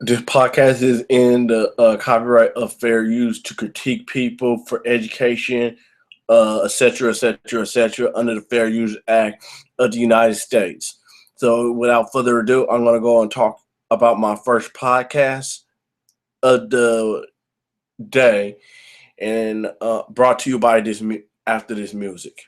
This podcast is in the copyright of fair use to critique people for education, et cetera, et cetera, et cetera, under the Fair Use Act of the United States. So, without further ado, I'm going to go and talk about my first podcast of the day, and brought to you by this after this music.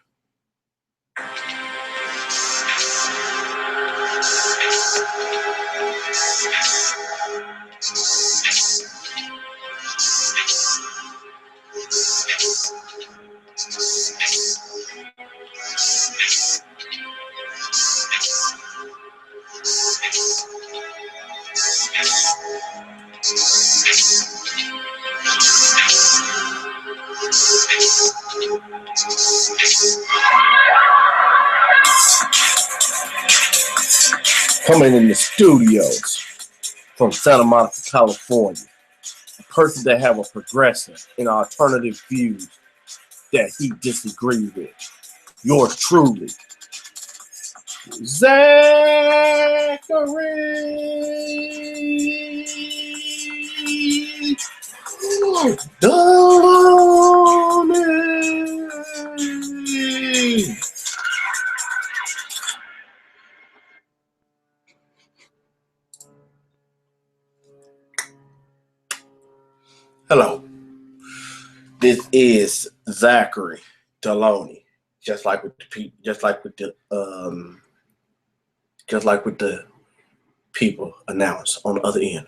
Coming in the studios from Santa Monica, California, a person that have a progressive and alternative views that he disagrees with. Yours truly, Zachary Deloney. Hello, this is Zachary Deloney. Just like with the people announced on the other end.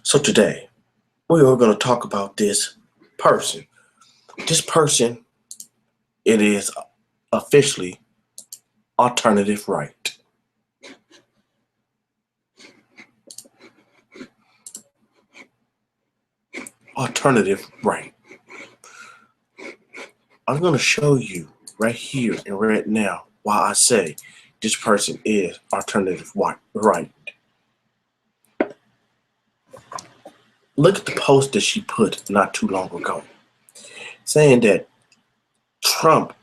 So today we are going to talk about this person. This person, it is officially alternative right. Alternative right. I'm going to show you right here and right now why I say this person is alternative right. Look at the post that she put not too long ago, saying that Trump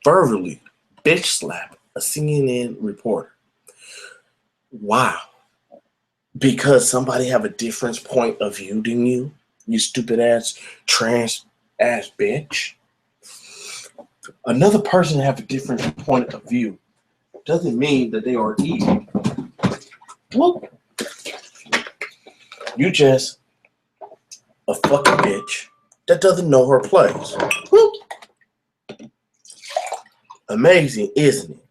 verbally bitch slapped a CNN reporter. Wow. Because somebody have a different point of view than you, you stupid ass trans ass bitch. Another person have a different point of view doesn't mean that they are evil. Whoop. You just a fucking bitch that doesn't know her place. Whoop. Amazing, isn't it?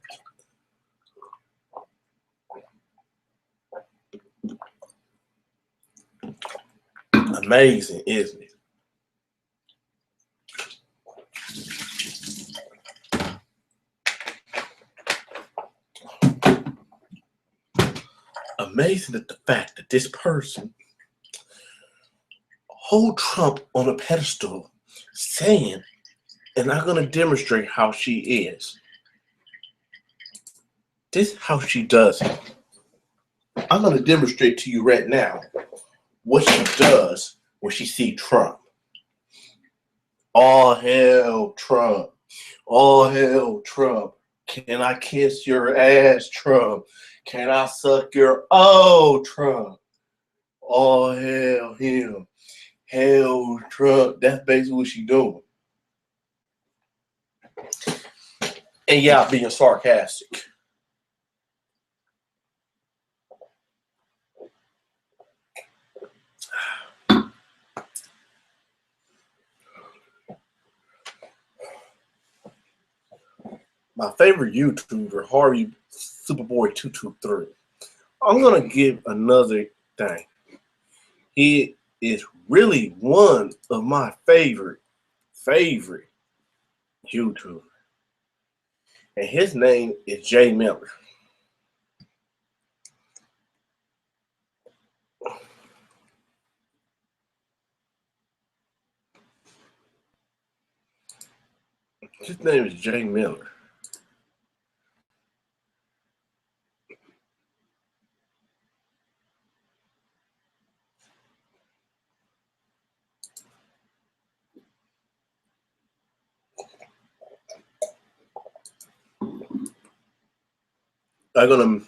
Amazing, isn't it? Amazing that the fact that this person hold Trump on a pedestal saying, and I'm going to demonstrate how she is. This is how she does it. I'm going to demonstrate to you right now what she does when she see Trump. All hell Trump. All hell Trump. Can I kiss your ass, Trump? Can I suck your Trump? All hell him. Hell Trump. That's basically what she doing. And yeah, being sarcastic. My favorite YouTuber, Harvey Superboy223. I'm gonna give another thing. He is really one of my favorite YouTubers. And his name is JMiller. His name is JMiller. I'm gonna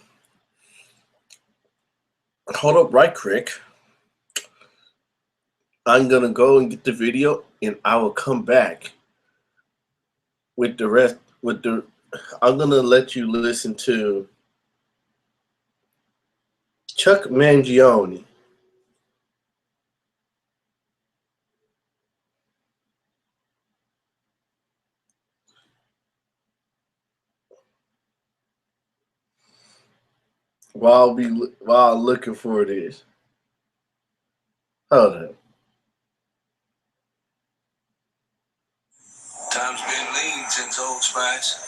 hold up right quick. I'm gonna go and get the video, and I will come back with the rest. I'm gonna let you listen to Chuck Mangione. While I'm looking for this. Hold on. Time's been lean since Old Spice.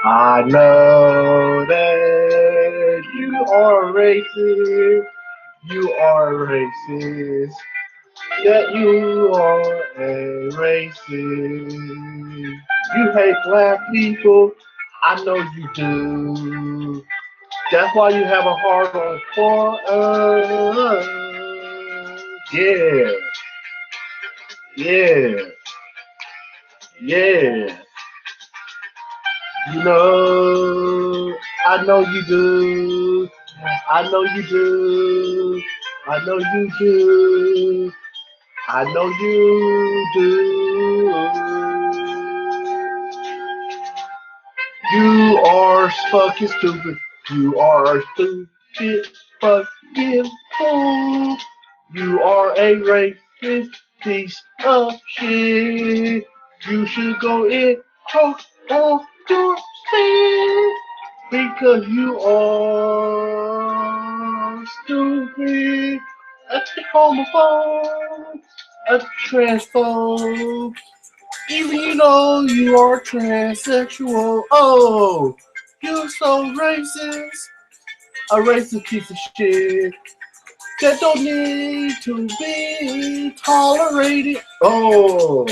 I know that you are racist. You are racist. That you are a racist. You hate black people. I know you do. That's why you have a heart on for us. Yeah. Yeah. Yeah. You know, I know you do. I know you do. I know you do. I know you do. You are fucking stupid. You are a stupid fucking fool. You are a racist piece of shit. You should go in choke off your spit because you are stupid. A homophobe, a transphobe. Even though you are transsexual, oh, you're so racist. A racist piece of shit that don't need to be tolerated. Oh,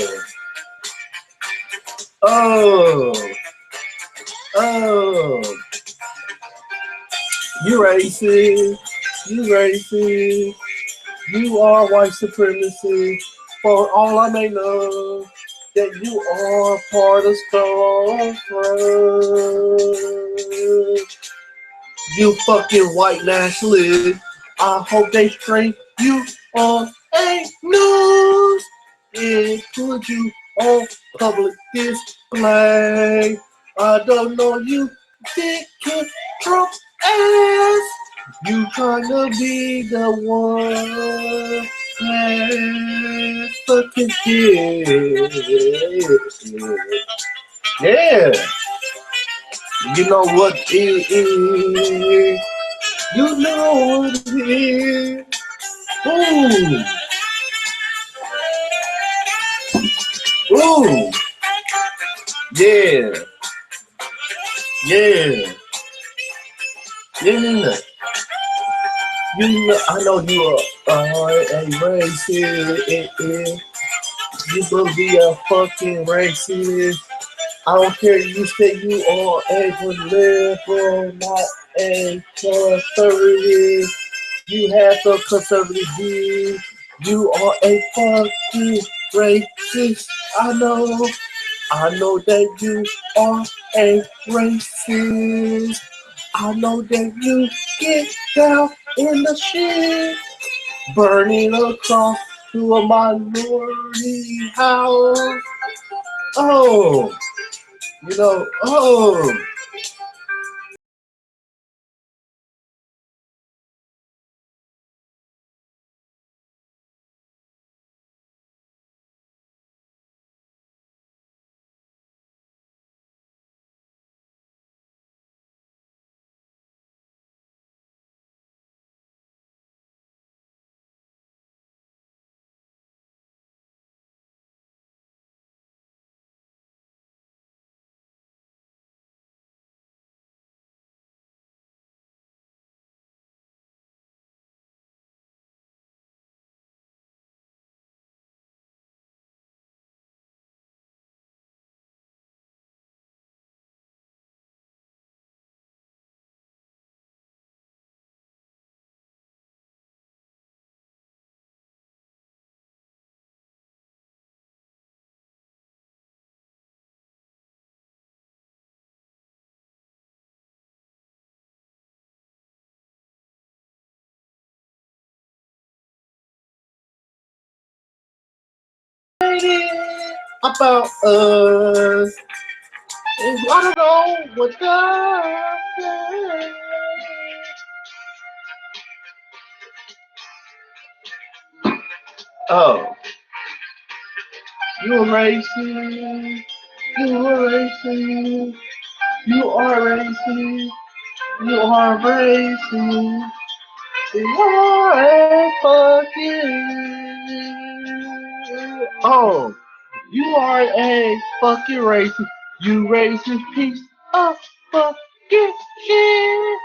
oh, oh. You racist. You racist. You are white supremacy. For all I may know, that you are part of Stormfront. You fucking white nationalist. I hope they straight you on a news. It put you on public display. I don't know you dick Trump ass. You trying to be the one. fucking kid. Yeah. You know what it is. You know what it is. Ooh. Ooh. Yeah. Yeah. Yeah. You know, I know you are a racist. You gonna be a fucking racist. I don't care. You say you are a liberal, not a conservative. You have the conservative view. You are a fucking racist. I know that you are a racist. I know that you get down in the shit, burning across to a minority house. Oh, you know, oh. About us. I don't know what God said. Oh, you're racist. You're racist. You are racist. You are racist. You are a fucking. Oh, you are a fucking racist. You racist piece of fucking shit.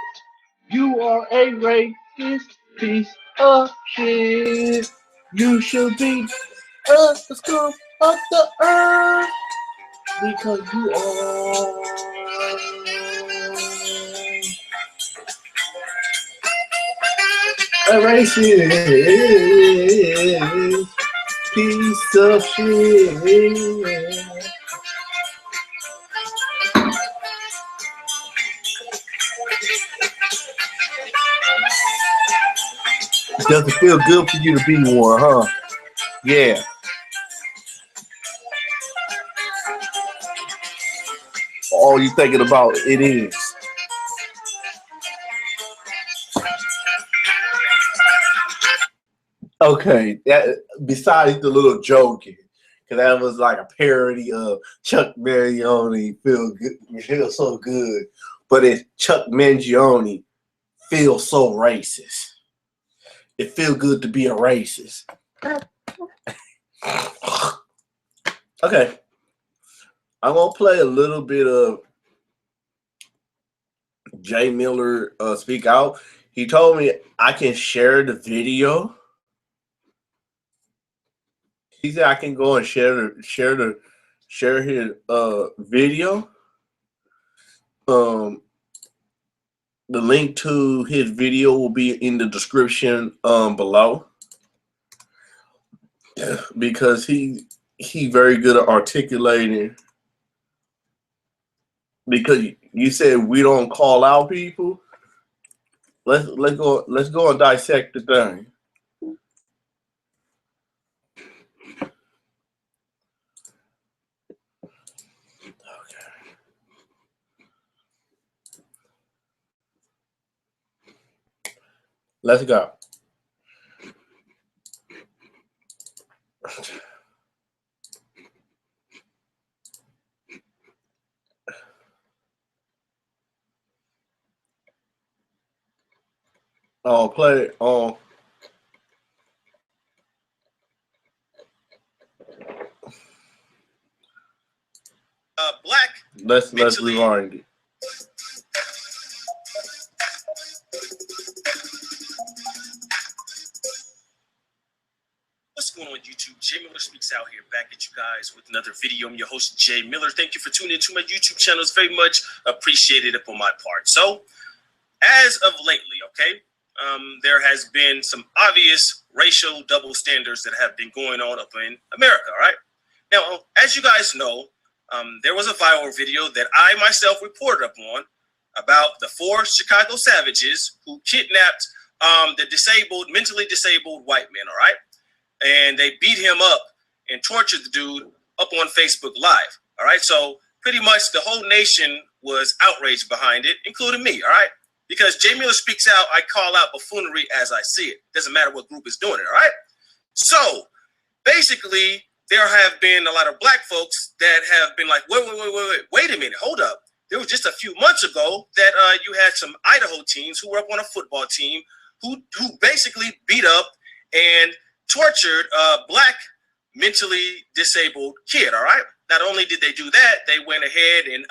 You are a racist piece of shit. You should be the scum of the earth because you are a racist piece of shit. It doesn't feel good for you to be one, huh? Yeah. All you thinking about it is. Okay, that besides the little joking, because that was like a parody of Chuck Mangione feel so good, but it's Chuck Mangione feels so racist. It feels good to be a racist. Okay, I'm gonna play a little bit of JMiller speak out. He told me I can share the video. He said I can go and share his video. Um, the link to his video will be in the description below because he very good at articulating. Because you said we don't call out people. Let's go and dissect the thing. Let's go. Play it on. Black. Let's rewind it. What's going on YouTube? JMiller Speaks Out here, back at you guys with another video. I'm your host, JMiller. Thank you for tuning into my YouTube channel. It's very much appreciated upon my part. So, as of lately, okay, there has been some obvious racial double standards that have been going on up in America, all right? Now, as you guys know, there was a viral video that I myself reported upon about the 4 Chicago savages who kidnapped the mentally disabled white men, all right? And they beat him up and tortured the dude up on Facebook Live, all right? So pretty much the whole nation was outraged behind it, including me, all right? Because JMiller Speaks Out, I call out buffoonery as I see it. Doesn't matter what group is doing it, all right? So basically, there have been a lot of black folks that have been like, wait a minute, hold up. There was just a few months ago that you had some Idaho teens who were up on a football team who basically beat up and tortured a black mentally disabled kid, all right? Not only did they do that, they went ahead and,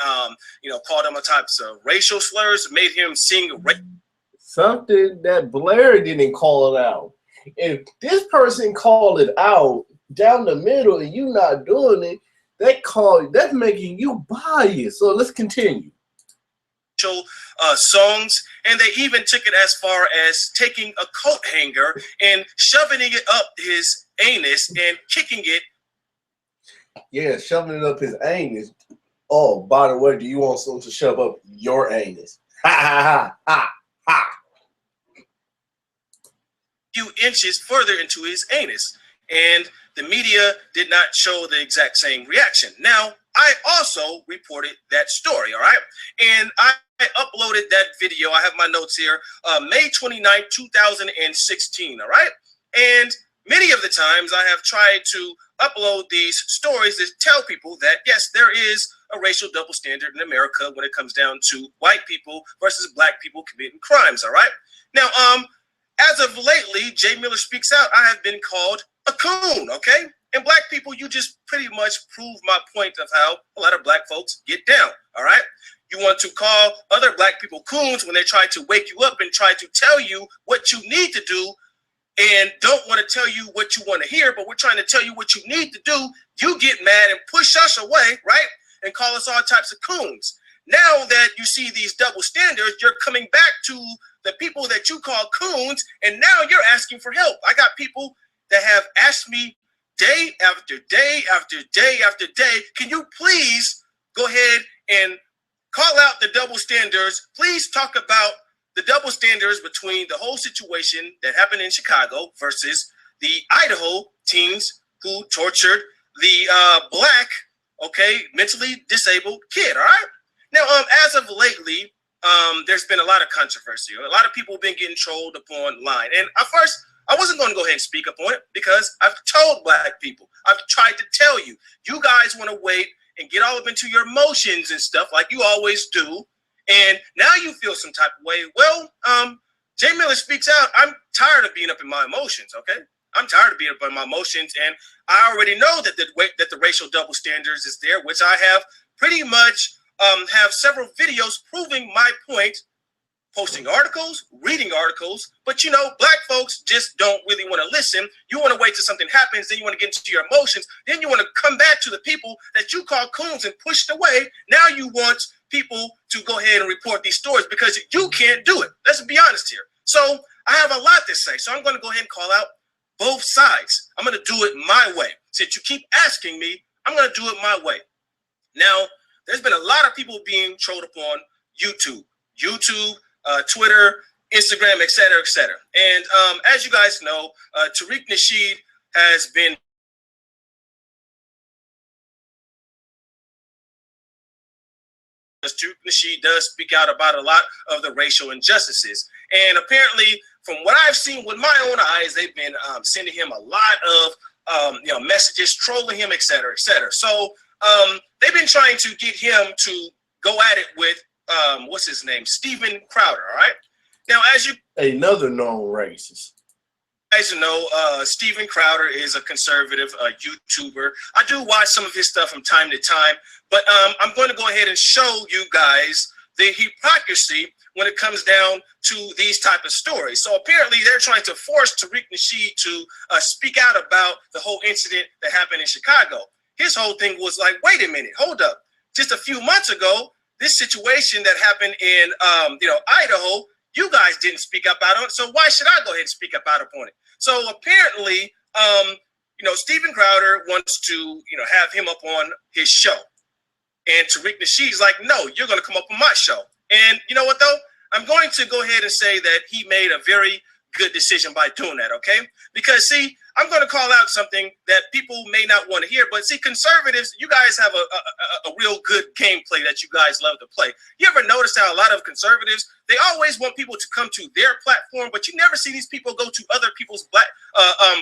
called him all types of racial slurs, made him sing something that Blaire didn't call it out. If this person called it out down the middle and you not doing it, that's making you biased. So let's continue. Songs, and they even took it as far as taking a coat hanger and shoving it up his anus and kicking it. Yeah, shoving it up his anus. Oh, by the way, do you want someone to shove up your anus? Ha ha ha ha ha. Few inches further into his anus, and the media did not show the exact same reaction. Now, I also reported that story, all right? And I uploaded that video. I have my notes here, May 29, 2016, all right? And many of the times I have tried to upload these stories that tell people that, yes, there is a racial double standard in America when it comes down to white people versus black people committing crimes, all right? Now, as of lately, JMiller Speaks Out, I have been called a coon, okay? And black people, you just pretty much prove my point of how a lot of black folks get down, all right? You want to call other black people coons when they try to wake you up and try to tell you what you need to do and don't want to tell you what you want to hear, but we're trying to tell you what you need to do. You get mad and push us away, right? And call us all types of coons. Now that you see these double standards, you're coming back to the people that you call coons, and now you're asking for help. I got people that have asked me day after day after day after day, can you please go ahead and call out the double standards? Please talk about the double standards between the whole situation that happened in Chicago versus the Idaho teens who tortured the black, mentally disabled kid, all right? Now, as of lately, there's been a lot of controversy. A lot of people have been getting trolled upon line. And at first, I wasn't going to go ahead and speak up on it because I've told black people, I've tried to tell you, you guys want to wait and get all up into your emotions and stuff like you always do. And now you feel some type of way. Well, JMiller Speaks Out, I'm tired of being up in my emotions, okay? I'm tired of being up in my emotions, and I already know that the racial double standards is there, which I have pretty much have several videos proving my point, posting articles, reading articles, but you know, black folks just don't really want to listen. You want to wait till something happens, then you want to get into your emotions, then you want to come back to the people that you call coons and pushed away. Now you want people to go ahead and report these stories because you can't do it. Let's be honest here. So I have a lot to say, so I'm going to go ahead and call out both sides. I'm going to do it my way. Since you keep asking me, I'm going to do it my way. Now, there's been a lot of people being trolled upon YouTube, Twitter, Instagram, etc., etc. And as you guys know, Tariq Nasheed has been Tariq Nasheed does speak out about a lot of the racial injustices. And apparently, from what I've seen with my own eyes, they've been sending him a lot of messages, trolling him, etc., etc. So they've been trying to get him to go at it with what's his name, Steven Crowder. All right. Now, as you another known racist. guys know, Steven Crowder is a conservative YouTuber. I do watch some of his stuff from time to time, but I'm going to go ahead and show you guys the hypocrisy when it comes down to these type of stories. So apparently they're trying to force Tariq Nasheed to speak out about the whole incident that happened in Chicago. His whole thing was like, wait a minute, hold up. Just a few months ago, this situation that happened in Idaho, you guys didn't speak up out on it, so why should I go ahead and speak up out upon it? So apparently, Steven Crowder wants to, have him up on his show. And Tariq Nasheed's like, no, you're going to come up on my show. And you know what, though? I'm going to go ahead and say that he made a very good decision by doing that, okay? Because, see, I'm going to call out something that people may not want to hear, but see, conservatives, you guys have a real good gameplay that you guys love to play. You ever notice how a lot of conservatives, they always want people to come to their platform, but you never see these people go to other people's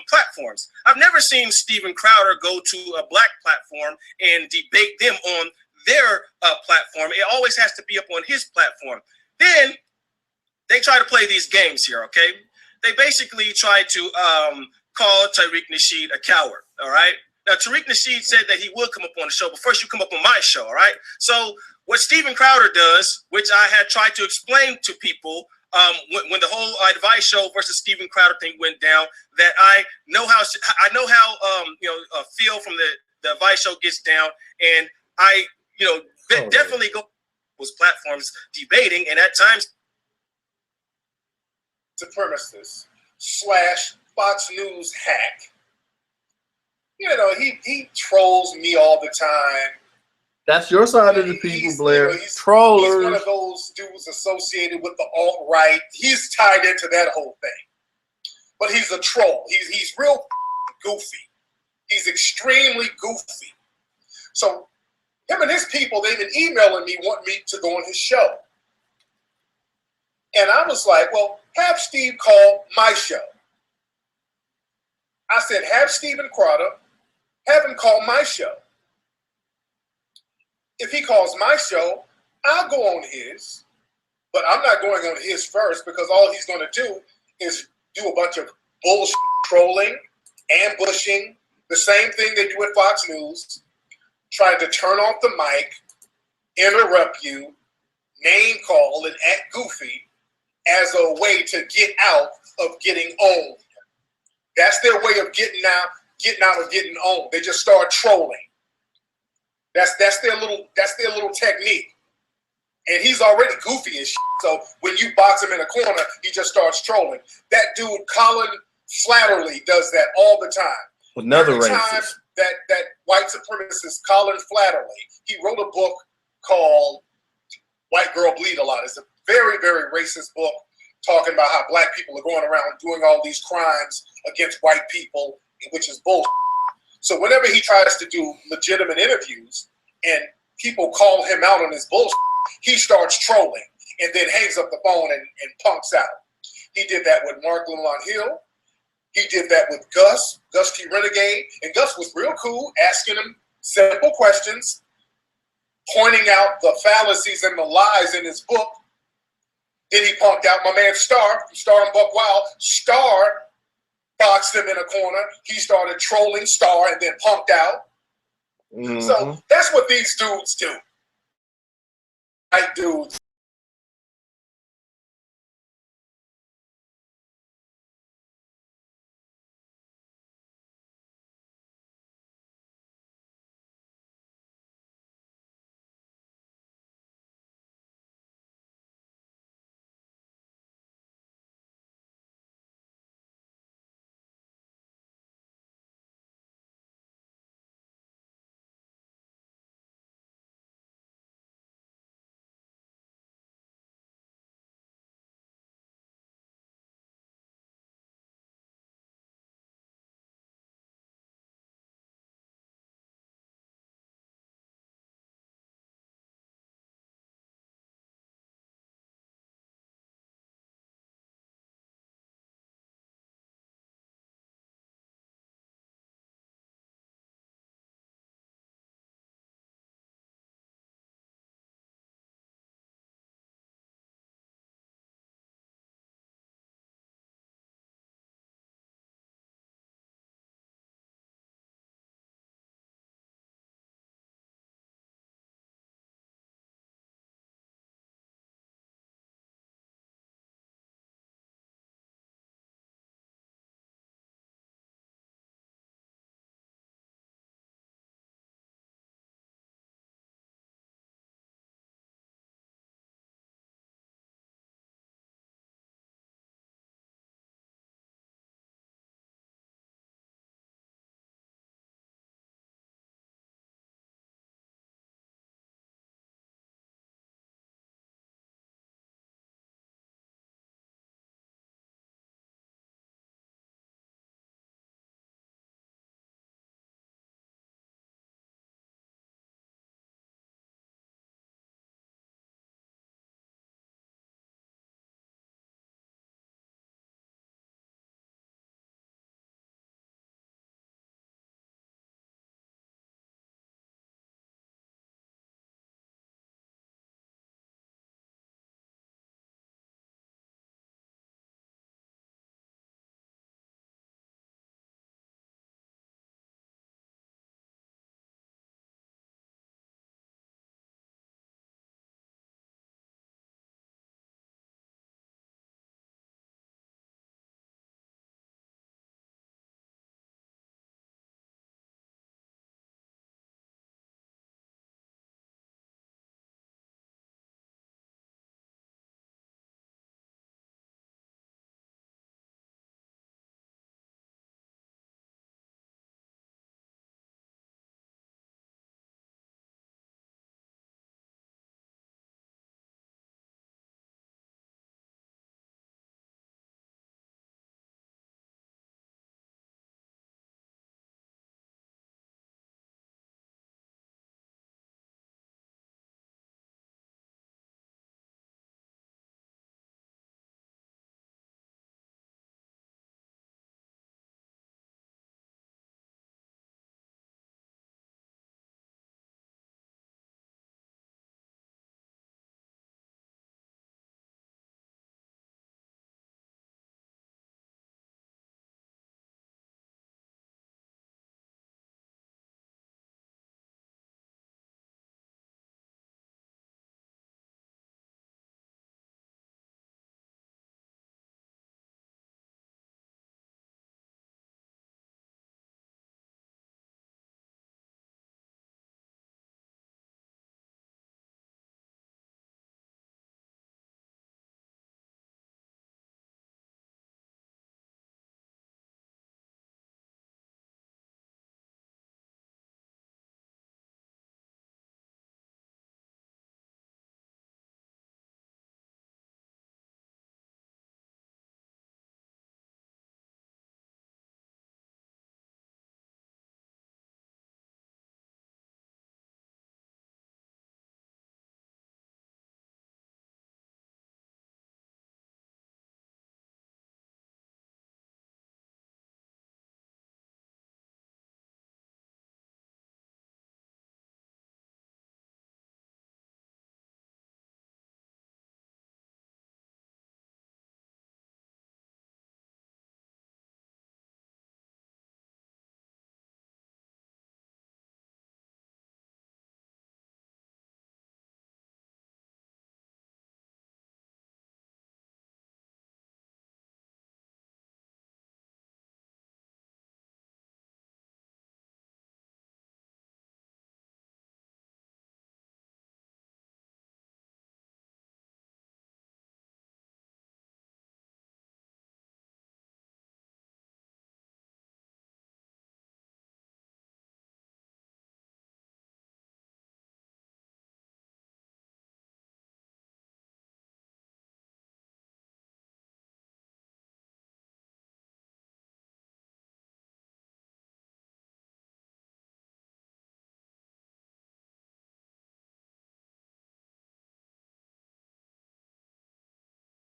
platforms. I've never seen Steven Crowder go to a black platform and debate them on their platform. It always has to be up on his platform. Then they try to play these games here, okay? They basically try to call Tariq Nasheed a coward, all right? Now, Tariq Nasheed said that he would come up on the show, but first you come up on my show, all right? So what Steven Crowder does, which I had tried to explain to people when the whole Advice Show versus Steven Crowder thing went down, that I know how feel from the Advice Show gets down, and I definitely go those platforms debating, and at times supremacist / Fox News hack. He trolls me all the time. That's your side of the people, Blaire. Trollers. He's one of those dudes associated with the alt-right. He's tied into that whole thing. But he's a troll. He's real goofy. He's extremely goofy. So him and his people, they've been emailing me, wanting me to go on his show. And I was like, well, have Steve call my show. I said, have Steven Crowder, have him call my show. If he calls my show, I'll go on his, but I'm not going on his first because all he's going to do is do a bunch of bullshit trolling, ambushing, the same thing they do at Fox News, trying to turn off the mic, interrupt you, name call, and act goofy as a way to get out of getting owned. That's their way of getting out of getting owned. They just start trolling. That's their little technique. And he's already goofy as shit. So when you box him in a corner, he just starts trolling. That dude, Colin Flatterly, does that all the time. Another Every time racist. that white supremacist, Colin Flatterly, he wrote a book called White Girl Bleed a Lot. It's a very, very racist book talking about how black people are going around doing all these crimes against white people, which is bullshit. So whenever he tries to do legitimate interviews and people call him out on his bullshit, he starts trolling and then hangs up the phone and punks out. He did that with Mark Lamont Hill. He did that with Gus T. Renegade. And Gus was real cool, asking him simple questions, pointing out the fallacies and the lies in his book. Then he punked out my man Star and Buck Wild. Star boxed him in a corner. He started trolling Star and then punked out. Mm-hmm. So that's what these dudes do. White dudes